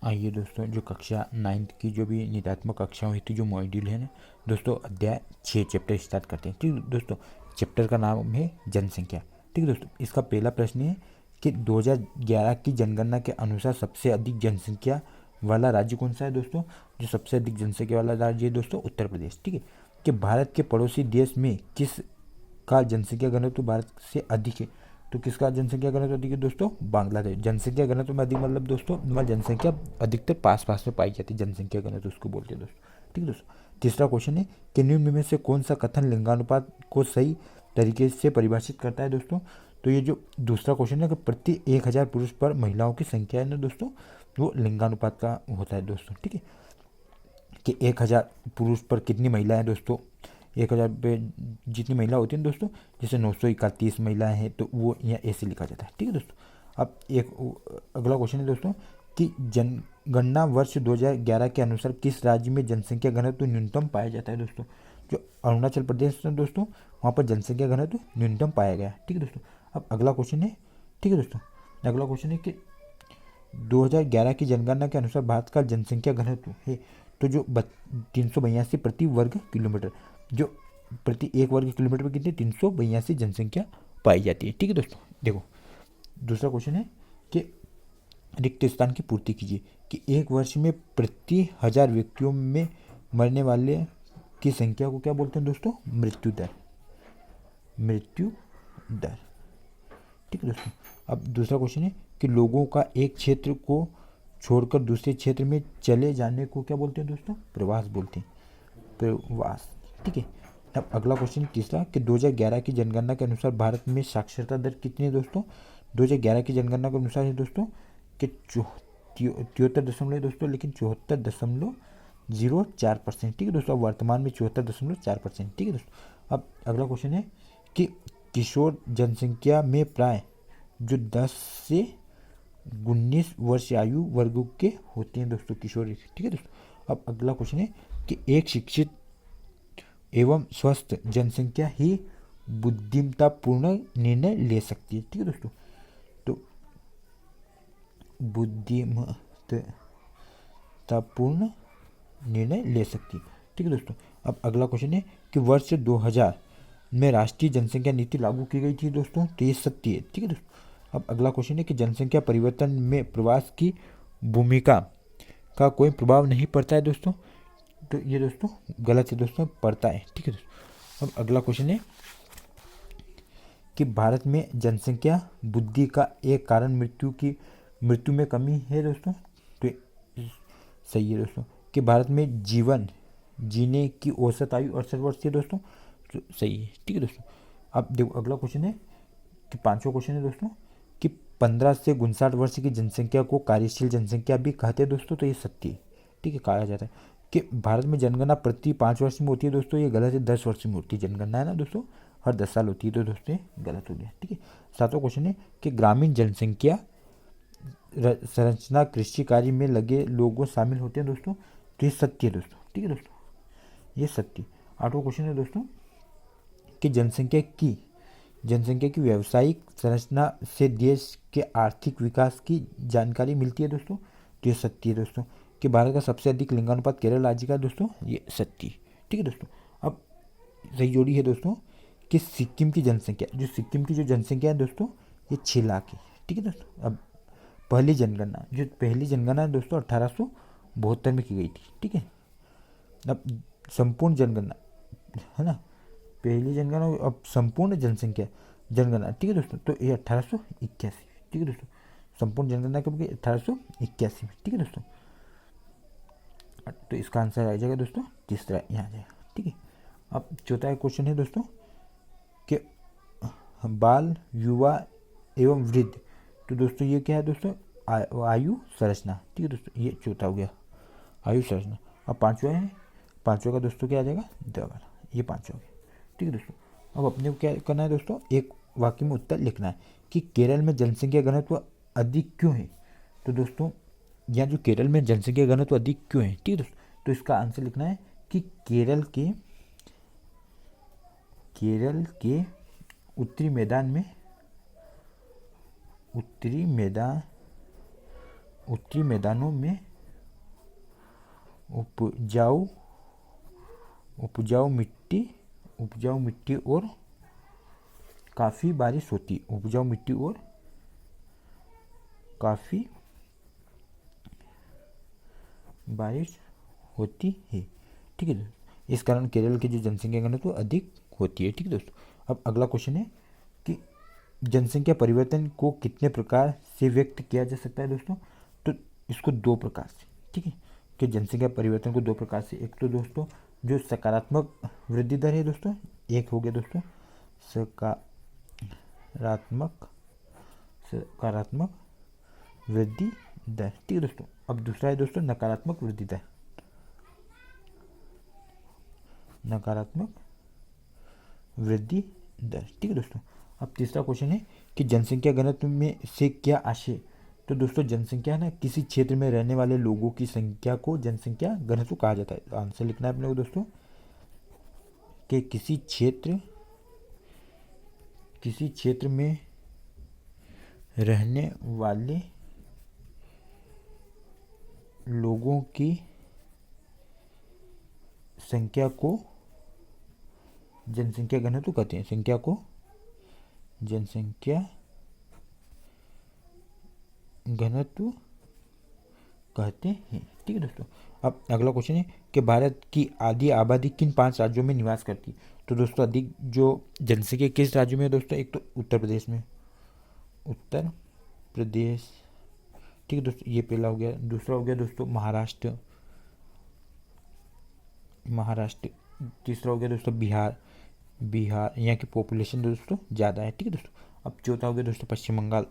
आइए दोस्तों, जो कक्षा 9th की जो भी निदात्मक कक्षा हुई थी, जो मॉड्यूल है ना दोस्तों, अध्याय 6 चैप्टर स्टार्ट करते हैं। ठीक है दोस्तों, चैप्टर का नाम है जनसंख्या। ठीक है दोस्तों, इसका पहला प्रश्न है कि 2011 की जनगणना के अनुसार सबसे अधिक जनसंख्या वाला राज्य कौन सा है दोस्तों। जो सबसे अधिक जनसंख्या वाला राज्य है दोस्तों, उत्तर प्रदेश। ठीक है, कि भारत के पड़ोसी देश में किस का जनसंख्या घनत्व भारत से अधिक है। तो किसका जनसंख्या घनत्व अधिक है दोस्तों, बांग्लादेश। जनसंख्या घनत्व में अधिक मतलब दोस्तों, हमारी जनसंख्या अधिकतर पास पास में पाई जाती है, जनसंख्या घनत्व उसको बोलते हैं दोस्तों। ठीक है दोस्तों, तीसरा क्वेश्चन है कि निम्न में से कौन सा कथन लिंगानुपात को सही तरीके से परिभाषित करता है दोस्तों। तो ये जो दूसरा क्वेश्चन है कि प्रति 1000 पुरुष पर महिलाओं की संख्या है ना दोस्तों, वो लिंगानुपात का होता है दोस्तों। ठीक है, कि 1000 पुरुष पर कितनी महिलाएं दोस्तों, 1000 पे जितनी महिला होती है ना दोस्तों, जैसे 931 महिलाएं हैं, तो वो यहाँ ऐसे लिखा जाता है। ठीक है दोस्तों, अब एक अगला क्वेश्चन है दोस्तों कि जनगणना वर्ष 2011 के अनुसार किस राज्य में जनसंख्या घनत्व न्यूनतम पाया जाता है दोस्तों। जो अरुणाचल प्रदेश है दोस्तों, वहाँ पर जनसंख्या घनत्व न्यूनतम पाया गया है। ठीक है दोस्तों, अब अगला क्वेश्चन है, ठीक है दोस्तों, अगला क्वेश्चन है कि 2011 की जनगणना के अनुसार भारत का जनसंख्या घनत्व है तो जो 382 प्रति वर्ग किलोमीटर, जो प्रति 1 वर्ग किलोमीटर पर कितनी 382 जनसंख्या पाई जाती है। ठीक है दोस्तों, देखो दूसरा क्वेश्चन है कि रिक्त स्थान की पूर्ति कीजिए कि एक वर्ष में प्रति 1000 व्यक्तियों में मरने वाले की संख्या को क्या बोलते हैं दोस्तों, मृत्यु दर। मृत्यु दर। ठीक है दोस्तों, अब दूसरा क्वेश्चन है कि लोगों का एक क्षेत्र को छोड़कर दूसरे क्षेत्र में चले जाने को क्या बोलते हैं दोस्तों, प्रवास बोलते हैं, प्रवास। ठीक है, अब अगला क्वेश्चन तीसरा कि 2011 की जनगणना के अनुसार भारत में साक्षरता दर कितनी है दोस्तों। 2011 की जनगणना के अनुसार है दोस्तों कि 73 दोस्तों, लेकिन 74.04%। ठीक है दोस्तों, वर्तमान में 74.4%। ठीक है दोस्तों, अब अगला क्वेश्चन है कि किशोर जनसंख्या में प्राय जो 10 से 19 वर्ष आयु वर्ग के होते हैं दोस्तों, किशोर। ठीक है दोस्तों, अब अगला क्वेश्चन है कि एक शिक्षित एवं स्वस्थ जनसंख्या ही बुद्धिमत्तापूर्ण निर्णय ले सकती है। ठीक है दोस्तों, तो बुद्धिमत्तापूर्ण निर्णय ले सकती है। ठीक है दोस्तों, अब अगला क्वेश्चन है कि वर्ष 2000 में राष्ट्रीय जनसंख्या नीति लागू की गई थी दोस्तों, तो ये सत्य है। ठीक है दोस्तों, अब अगला क्वेश्चन है कि जनसंख्या परिवर्तन में प्रवास की भूमिका का कोई प्रभाव नहीं पड़ता है दोस्तों। तो ये दोस्तों गलत है दोस्तों, पड़ता है। ठीक है दोस्तों, अब अगला क्वेश्चन है कि भारत में जनसंख्या वृद्धि का एक कारण मृत्यु में कमी है दोस्तों। तो सही है दोस्तों, कि भारत में जीवन जीने की औसत आयु 68 वर्ष है दोस्तों, तो सही है। ठीक है दोस्तों, अब देखो अगला क्वेश्चन है कि पांचवा क्वेश्चन है दोस्तों कि 15 से 59 वर्ष की जनसंख्या को कार्यशील जनसंख्या भी कहते हैं दोस्तों, तो ये सत्य है। ठीक है, कहा जाता है कि भारत में जनगणना प्रति 5 वर्ष में होती है दोस्तों, ये गलत है, 10 वर्ष में होती है जनगणना, है ना दोस्तों, हर 10 साल होती है, तो दोस्तों ये गलत हो गया। ठीक है, सातवां क्वेश्चन है कि ग्रामीण जनसंख्या संरचना कृषि कार्य में लगे लोगों शामिल होते हैं दोस्तों, तो ये सत्य है दोस्तों। ठीक है दोस्तों, ये सत्य। आठवां क्वेश्चन है दोस्तों कि जनसंख्या की व्यावसायिक संरचना से देश के आर्थिक विकास की जानकारी मिलती है दोस्तों, तो ये सत्य है दोस्तों। कि भारत का सबसे अधिक लिंगानुपात केरल राज्य का दोस्तों, ये सत्य। ठीक है दोस्तों, अब सही जोड़ी है दोस्तों कि सिक्किम की जनसंख्या, जो सिक्किम की जो जनसंख्या है दोस्तों, ये 6 लाख है। ठीक है दोस्तों, अब पहली जनगणना है दोस्तों 1872 में की गई थी। ठीक है, अब संपूर्ण जनगणना है ना, पहली जनगणना, अब संपूर्ण जनगणना। ठीक है दोस्तों, तो ये 1881। ठीक है दोस्तों, संपूर्ण जनगणना कब की, 1881 में। ठीक है दोस्तों, तो इसका आंसर आ जाएगा दोस्तों तीसरा, यहाँ आ जाएगा। ठीक है, अब चौथा क्वेश्चन है दोस्तों कि बाल युवा एवं वृद्ध, तो दोस्तों ये क्या है दोस्तों, आयु संरचना। ठीक है दोस्तों, ये चौथा हो गया, आयु संरचना। अब पांचवा का दोस्तों क्या आ जाएगा, दवा, ये पांचवा हो गया। ठीक है दोस्तों, अब अपने को क्या करना है दोस्तों, एक वाक्य में उत्तर लिखना है कि केरल में जनसंख्या घनत्व अधिक क्यों है। तो दोस्तों यहाँ जो केरल में जनसंख्या घनत्व अधिक क्यों है, ठीक है दोस्तों, तो इसका आंसर लिखना है कि केरल के उत्तरी मैदानों में उपजाऊ उपजाऊ मिट्टी और काफ़ी बारिश होती है। उपजाऊ मिट्टी और काफ़ी बारिश होती है। ठीक है दोस्तों, इस कारण केरल की जो जनसंख्या घनत्व अधिक होती है। ठीक है दोस्तों, अब अगला क्वेश्चन है कि जनसंख्या परिवर्तन को कितने प्रकार से व्यक्त किया जा सकता है दोस्तों। तो इसको दो प्रकार से, ठीक है, कि जनसंख्या परिवर्तन को दो प्रकार से। एक तो दोस्तों जो सकारात्मक वृद्धि दर है दोस्तों, एक हो गया दोस्तों सकारात्मक सकारात्मक वृद्धि दर। ठीक है दोस्तों, अब दूसरा है दोस्तों नकारात्मक वृद्धि दर, नकारात्मक वृद्धि दर। ठीक है दोस्तों, अब तीसरा क्वेश्चन है कि जनसंख्या घनत्व में से क्या आशय। तो दोस्तों जनसंख्या ना किसी क्षेत्र में रहने वाले लोगों की संख्या को जनसंख्या घनत्व कहा जाता है। तो आंसर लिखना है अपने को दोस्तों कि किसी क्षेत्र में रहने वाले लोगों की संख्या को जनसंख्या घनत्व कहते हैं। संख्या को जनसंख्या घनत्व कहते हैं। ठीक है दोस्तों, अब अगला क्वेश्चन है कि भारत की आधी आबादी किन 5 राज्यों में निवास करती है। तो दोस्तों अधिक जो जनसंख्या किस राज्य में है दोस्तों, एक तो उत्तर प्रदेश में, उत्तर प्रदेश। ठीक है दोस्तों, ये पहला हो गया। दूसरा हो गया दोस्तों महाराष्ट्र, तीसरा हो गया दोस्तों बिहार, यहाँ की पॉपुलेशन दोस्तों ज़्यादा है। ठीक है दोस्तों, अब चौथा हो गया दोस्तों पश्चिम बंगाल,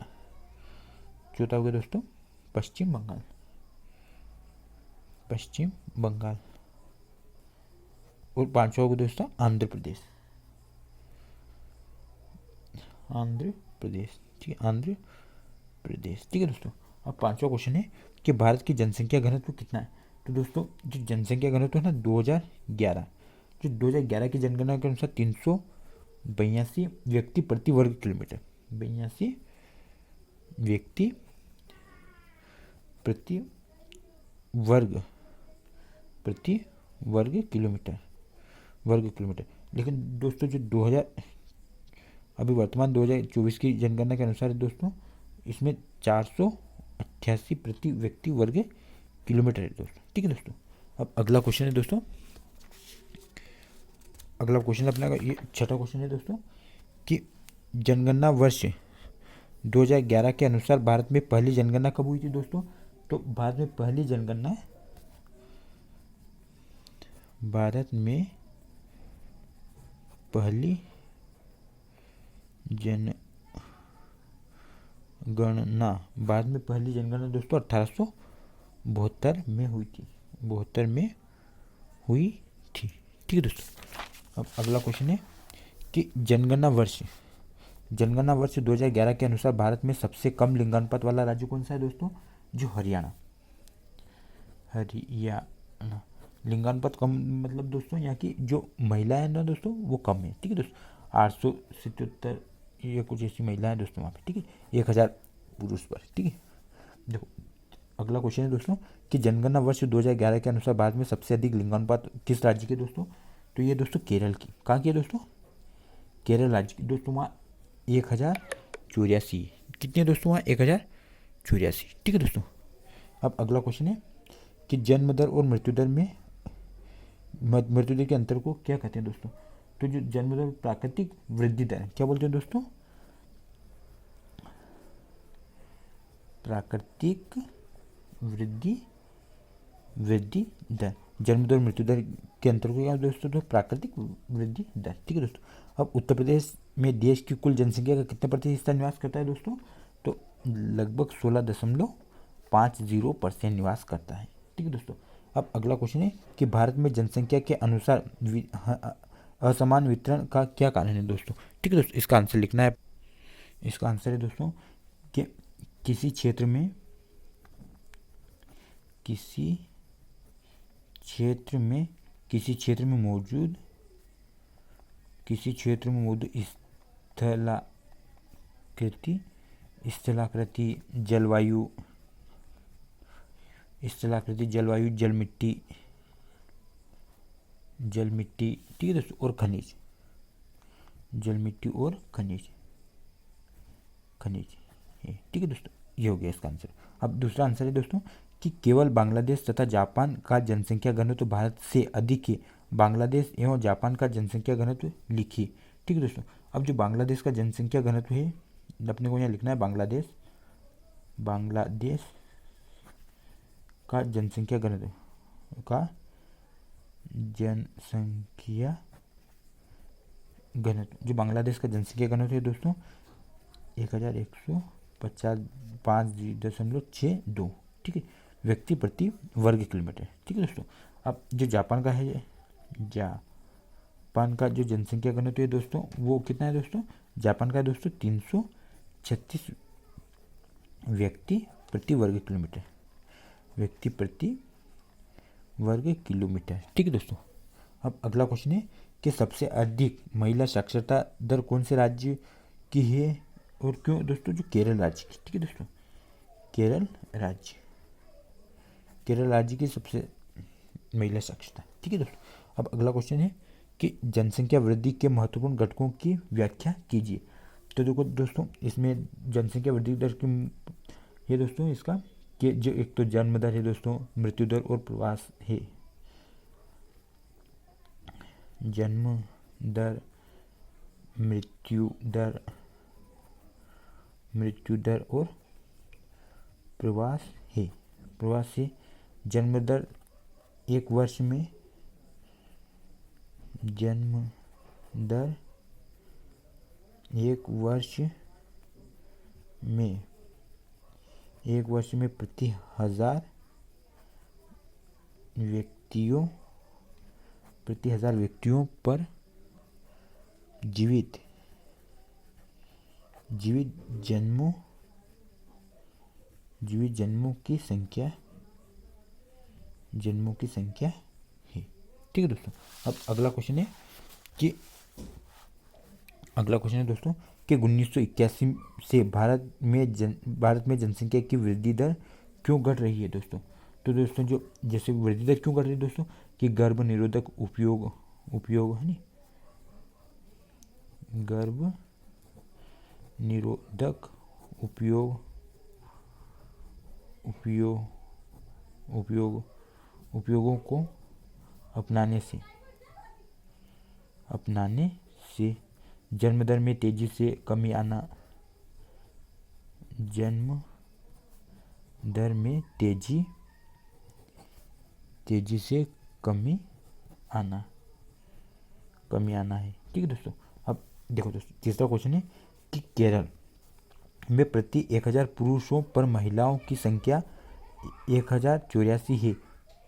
पश्चिम बंगाल। और पांचवा हो गया दोस्तों आंध्र प्रदेश। ठीक है, आंध्र प्रदेश। ठीक है दोस्तों, अब पांचवा क्वेश्चन है कि भारत की जनसंख्या घनत्व कितना है। तो दोस्तों जो जनसंख्या घनत्व है ना 2011, जो 2011 की जनगणना के अनुसार 382 व्यक्ति प्रति वर्ग किलोमीटर, 82 व्यक्ति प्रति वर्ग किलोमीटर। लेकिन दोस्तों जो 2000 अभी वर्तमान 2024 की जनगणना के अनुसार दोस्तों इसमें 488 प्रति व्यक्ति वर्ग किलोमीटर है दोस्तों। ठीक है दोस्तों, अब अगला क्वेश्चन है दोस्तों, अगला क्वेश्चन अपना ये छठा क्वेश्चन है दोस्तों कि जनगणना वर्ष 2011 के अनुसार भारत में पहली जनगणना कब हुई थी दोस्तों। तो भारत में पहली जनगणना दोस्तों 1872 में हुई थी, ठीक है दोस्तों। अब अगला क्वेश्चन है कि जनगणना वर्ष 2011 के अनुसार भारत में सबसे कम लिंगानुपात वाला राज्य कौन सा है दोस्तों। जो हरियाणा। लिंगानुपात कम मतलब दोस्तों यहाँ की जो महिला है ना दोस्तों वो कम है। ठीक है दोस्तों, 877 ये कुछ ऐसी महिलाएं दोस्तों वहाँ पे। ठीक है, 1000 पुरुष पर। ठीक है, देखो अगला क्वेश्चन है दोस्तों कि जनगणना वर्ष 2011 के अनुसार भारत में सबसे अधिक लिंगानुपात किस राज्य के दोस्तों। तो ये दोस्तों केरल की। कहाँ की है दोस्तों, केरल राज्य की दोस्तों। वहाँ 1084 कितने दोस्तों, वहाँ 1084। ठीक है दोस्तों, अब अगला क्वेश्चन है कि जन्म दर और मृत्यु दर के अंतर को क्या कहते हैं दोस्तों। तो जो जन्म दर प्राकृतिक वृद्धि दर क्या बोलते हैं दोस्तों, प्राकृतिक वृद्धि दर। जन्म दर मृत्यु दर के अंतर को क्या दोस्तों, तो प्राकृतिक वृद्धि दर। ठीक है दोस्तों, अब उत्तर प्रदेश में देश की कुल जनसंख्या का कितने प्रतिशत हिस्सा निवास करता है दोस्तों। तो लगभग 16.50% निवास करता है। ठीक है दोस्तों, अब अगला क्वेश्चन है कि भारत में जनसंख्या के अनुसार असमान वितरण का क्या कारण है दोस्तों। ठीक है दोस्तों, इसका आंसर लिखना है। इसका आंसर है दोस्तों कि किसी क्षेत्र में मौजूद स्थलाकृति जल मिट्टी जल मिट्टी, ठीक है दोस्तों, और खनिज, जल मिट्टी और खनिज, खनिज ये, ठीक है दोस्तों, ये हो गया इसका आंसर। अब दूसरा आंसर है दोस्तों कि केवल बांग्लादेश तथा जापान का जनसंख्या घनत्व भारत से अधिक है, बांग्लादेश एवं जापान का जनसंख्या घनत्व लिखिए, ठीक है दोस्तों। अब जो बांग्लादेश का जनसंख्या घनत्व है अपने को यहाँ लिखना है, बांग्लादेश, बांग्लादेश का जनसंख्या घनत्व का जनसंख्या घनत्व, जो बांग्लादेश का जनसंख्या घनत्व है दोस्तों 1165.62, ठीक है, व्यक्ति प्रति वर्ग किलोमीटर, ठीक है दोस्तों। अब जो जापान का है, जापान का जो जनसंख्या घनत्व है दोस्तों वो कितना है दोस्तों, जापान का है दोस्तों 336 व्यक्ति प्रति वर्ग किलोमीटर, व्यक्ति प्रति वर्ग किलोमीटर, ठीक है दोस्तों। अब अगला क्वेश्चन है कि सबसे अधिक महिला साक्षरता दर कौन से राज्य की है और क्यों दोस्तों, जो केरल राज्य की, ठीक है दोस्तों, केरल राज्य, केरल राज्य की सबसे महिला साक्षरता, ठीक है दोस्तों। अब अगला क्वेश्चन है कि जनसंख्या वृद्धि के महत्वपूर्ण घटकों की व्याख्या कीजिए। तो देखो दोस्तों इसमें जनसंख्या वृद्धि दर की ये दोस्तों इसका कि जो एक तो जन्म दर है दोस्तों, मृत्यु दर और प्रवास है, जन्म दर, मृत्यु दर, मृत्यु दर और प्रवास है, प्रवास है। जन्म दर एक वर्ष में, जन्म दर एक वर्ष में, एक वर्ष में प्रति 1000 व्यक्तियों, प्रति 1000 व्यक्तियों पर जीवित, जीवित जन्मों, जीवित जन्मों की संख्या, जन्मों की संख्या है, ठीक है दोस्तों। अब अगला क्वेश्चन है कि अगला क्वेश्चन है दोस्तों कि 1981 से भारत में जनसंख्या की वृद्धि दर क्यों घट रही है दोस्तों। तो दोस्तों जो जैसे वृद्धि दर क्यों घट रही है दोस्तों कि गर्भ निरोधक उपयोग है नी, गर्भ निरोधक उपयोगों को अपनाने से जन्म दर में तेजी से कमी आना, जन्म दर में तेजी से कमी आना है, ठीक है दोस्तों। अब देखो दोस्तों तीसरा क्वेश्चन है कि केरल में प्रति 1000 पुरुषों पर महिलाओं की संख्या 1084 है,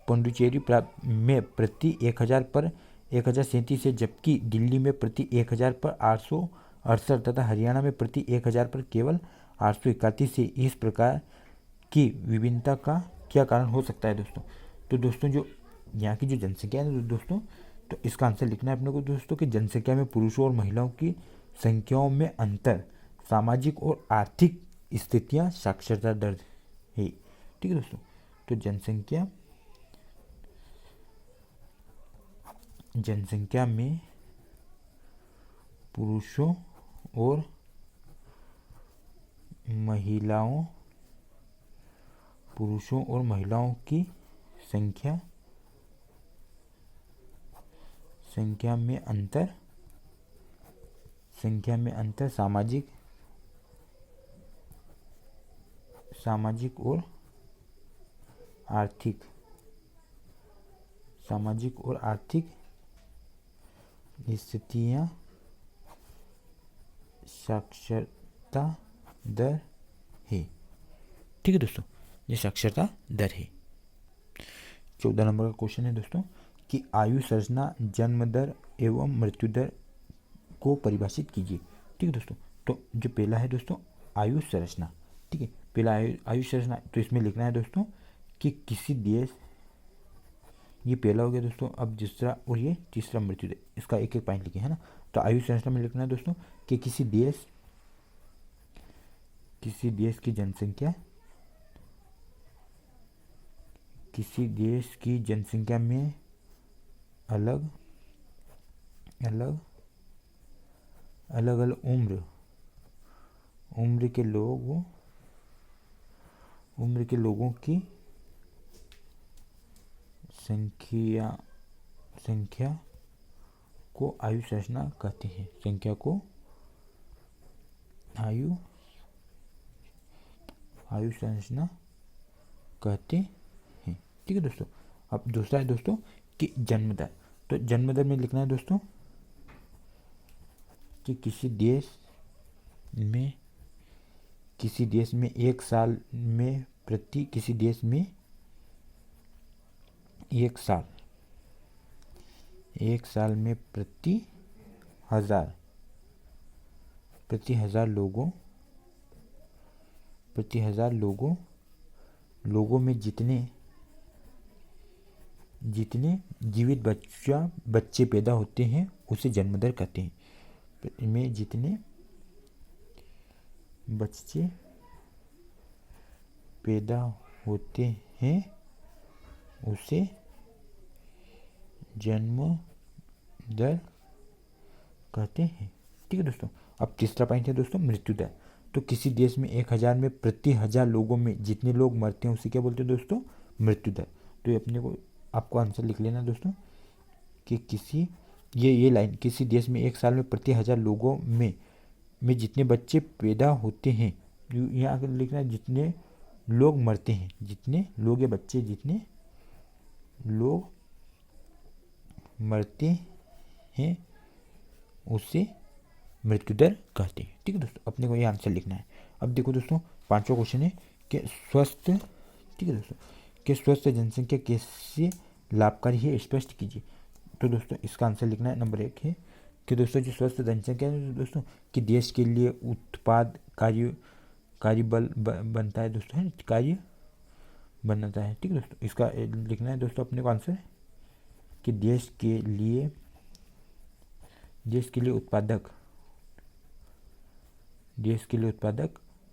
पुडुचेरी में प्रति 1000 पर 1037 है, जबकि दिल्ली में प्रति 1000 पर 868 तथा हरियाणा में प्रति 1000 पर केवल 831 है। इस प्रकार की विभिन्नता का क्या कारण हो सकता है दोस्तों। तो दोस्तों जो यहाँ की जो जनसंख्या है दोस्तों, तो इसका आंसर लिखना है अपने को दोस्तों कि जनसंख्या में पुरुषों और महिलाओं की संख्याओं में अंतर, सामाजिक और आर्थिक स्थितियाँ, साक्षरता दर है, ठीक है दोस्तों। तो जनसंख्या में पुरुषों और महिलाओं की संख्या में अंतर, सामाजिक और आर्थिक स्थितियाँ, साक्षरता दर है, ठीक है दोस्तों, ये साक्षरता दर है। 14 नंबर का क्वेश्चन है दोस्तों कि आयु संरचना, जन्म दर एवं मृत्यु दर को परिभाषित कीजिए, ठीक है दोस्तों। तो जो पहला है दोस्तों आयु संरचना, ठीक है, पहला आयु संरचना, तो इसमें लिखना है दोस्तों कि किसी देश, ये पहला हो गया दोस्तों। अब दूसरा और ये तीसरा मृत्यु दर, इसका एक एक पॉइंट लिखे है ना। तो आयु संरचना में लिखना है दोस्तों कि किसी देश की जनसंख्या, किसी देश की जनसंख्या में अलग अलग अलग अलग उम्र के लोगों की संख्या को आयु संरचना कहते हैं। संख्या को आयु संरचना कहते हैं। ठीक है दोस्तों। अब दूसरा है दोस्तों कि जन्म दर। तो जन्म दर में लिखना है दोस्तों कि किसी देश में एक साल में प्रति एक साल में प्रति हजार लोगों में जितने जीवित बच्चे पैदा होते हैं उसे जन्म दर कहते हैं। में जितने बच्चे पैदा होते हैं उसे जन्म दर कहते हैं। ठीक है दोस्तों। अब तीसरा पॉइंट है दोस्तों मृत्यु दर। तो किसी देश में 1000 में प्रति 1000 लोगों में जितने लोग मरते हैं उसे क्या बोलते हैं दोस्तों? मृत्यु दर। तो ये आपको आंसर लिख लेना दोस्तों कि ये लाइन किसी देश में एक साल में प्रति 1000 लोगों में जितने बच्चे पैदा होते हैं, यहाँ लिखना है जितने लोग मरते हैं, जितने लोग या बच्चे जितने लोग मरते हैं उसे मृत्यु दर कहते हैं। ठीक है दोस्तों। अपने को ये आंसर लिखना है। अब देखो दोस्तों पांचवा क्वेश्चन है कि स्वस्थ जनसंख्या कैसे लाभकारी है, स्पष्ट कीजिए। तो दोस्तों इसका आंसर लिखना है। नंबर 1 है कि दोस्तों जो स्वस्थ जनसंख्या है दोस्तों कि देश के लिए उत्पाद कार्यबल बनता है दोस्तों, है कार्य बनता है। ठीक है दोस्तों। इसका लिखना है दोस्तों अपने को आंसर कि देश के लिए उत्पादक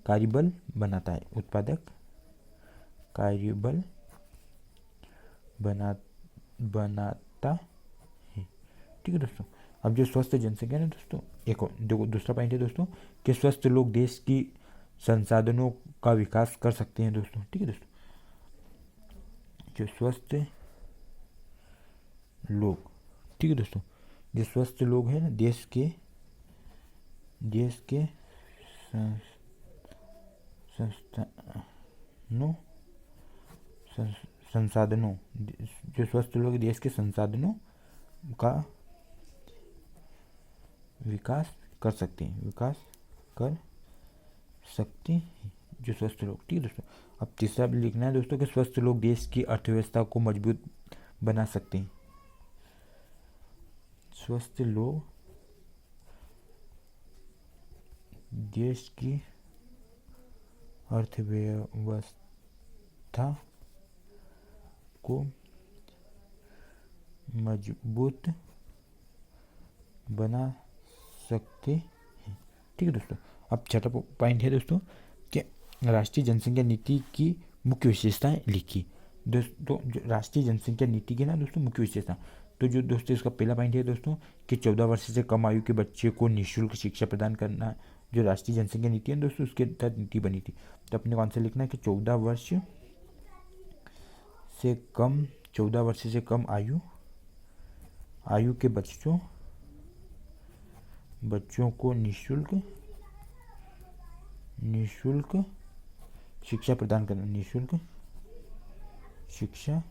कार्यबल बनाता है। उत्पादक कार्यबल बनाता है। ठीक है दोस्तों। अब जो स्वस्थ जनसंख्या है दोस्तों, एक दूसरा पॉइंट है दोस्तों कि स्वस्थ लोग देश की संसाधनों का विकास कर सकते हैं दोस्तों। ठीक है दोस्तों। जो स्वस्थ लोग, ठीक है दोस्तों, जो स्वस्थ लोग हैं ना देश के संसाधनों जो स्वस्थ लोग देश के संसाधनों का विकास कर सकते हैं जो स्वस्थ लोग। ठीक है दोस्तों। अब तीसरा भी लिखना है दोस्तों कि स्वस्थ लोग देश की अर्थव्यवस्था को मजबूत बना सकते हैं। स्वस्थ लोग देश की अर्थव्यवस्था को मजबूत बना सकते हैं। ठीक है दोस्तों। अब छठा पॉइंट है दोस्तों कि राष्ट्रीय जनसंख्या नीति की मुख्य विशेषताएं लिखी। दोस्तों जो राष्ट्रीय जनसंख्या नीति की ना दोस्तों मुख्य विशेषता, तो जो दोस्तों इसका पहला पॉइंट है दोस्तों कि 14 वर्ष से कम आयु के बच्चे को निःशुल्क शिक्षा प्रदान करना। जो राष्ट्रीय जनसंख्या नीति है दोस्तों उसके तहत नीति बनी थी। तो अपने को आंसर लिखना है कि 14 वर्ष से कम आयु के बच्चों को निःशुल्क शिक्षा प्रदान करना। निःशुल्क शिक्षा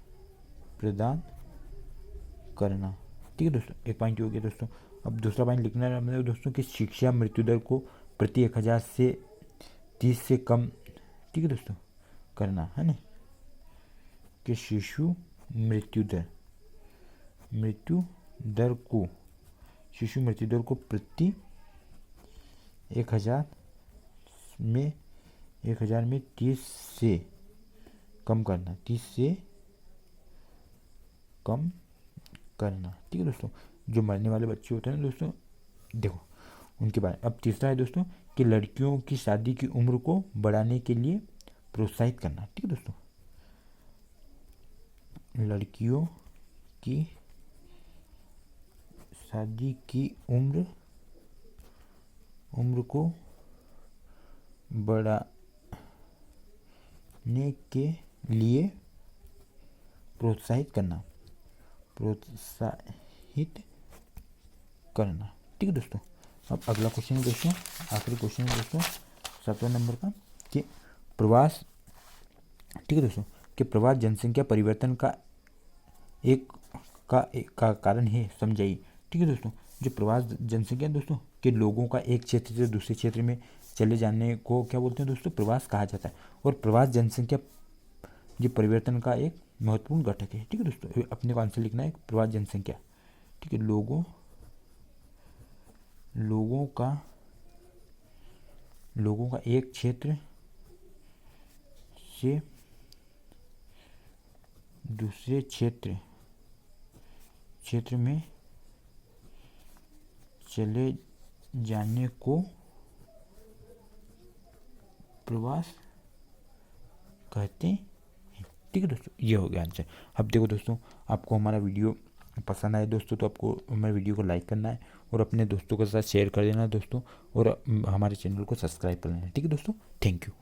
प्रदान करना। ठीक है दोस्तों। एक पॉइंट हो गया दोस्तों। अब दूसरा पॉइंट लिखना है मतलब दोस्तों कि शिक्षा मृत्यु दर को प्रति 1000 से 30 से कम, ठीक है दोस्तों, करना है ना, कि शिशु मृत्यु दर को प्रति 1000 में 30 से कम करना। 30 से कम करना। ठीक है दोस्तों। जो मरने वाले बच्चे होते हैं ना दोस्तों, देखो उनके बारे में। अब तीसरा है दोस्तों कि लड़कियों की शादी की उम्र को बढ़ाने के लिए प्रोत्साहित करना। ठीक है दोस्तों। लड़कियों की शादी की उम्र को बढ़ाने के लिए प्रोत्साहित करना। ठीक है दोस्तों। अब अगला क्वेश्चन है दोस्तों, आखिरी क्वेश्चन है दोस्तों 7वें नंबर का, कि प्रवास, ठीक है दोस्तों, कि प्रवास जनसंख्या परिवर्तन का कारण है, समझाइए। ठीक है दोस्तों, जो प्रवास जनसंख्या दोस्तों के लोगों का एक क्षेत्र से दूसरे क्षेत्र में चले जाने को क्या बोलते हैं दोस्तों, प्रवास कहा जाता है। और प्रवास जनसंख्या ये परिवर्तन का एक महत्वपूर्ण घटक है। ठीक है दोस्तों, अपने को आंसर लिखना है प्रवास जनसंख्या। ठीक है, लोगों का एक क्षेत्र से दूसरे क्षेत्र में चले जाने को प्रवास कहते हैं। ठीक है दोस्तों, ये हो गया आंसर। अब देखो दोस्तों, आपको हमारा वीडियो पसंद आए दोस्तों तो आपको हमारे वीडियो को लाइक करना है और अपने दोस्तों के साथ शेयर कर देना है दोस्तों, और हमारे चैनल को सब्सक्राइब कर लेना है। ठीक है दोस्तों, थैंक यू।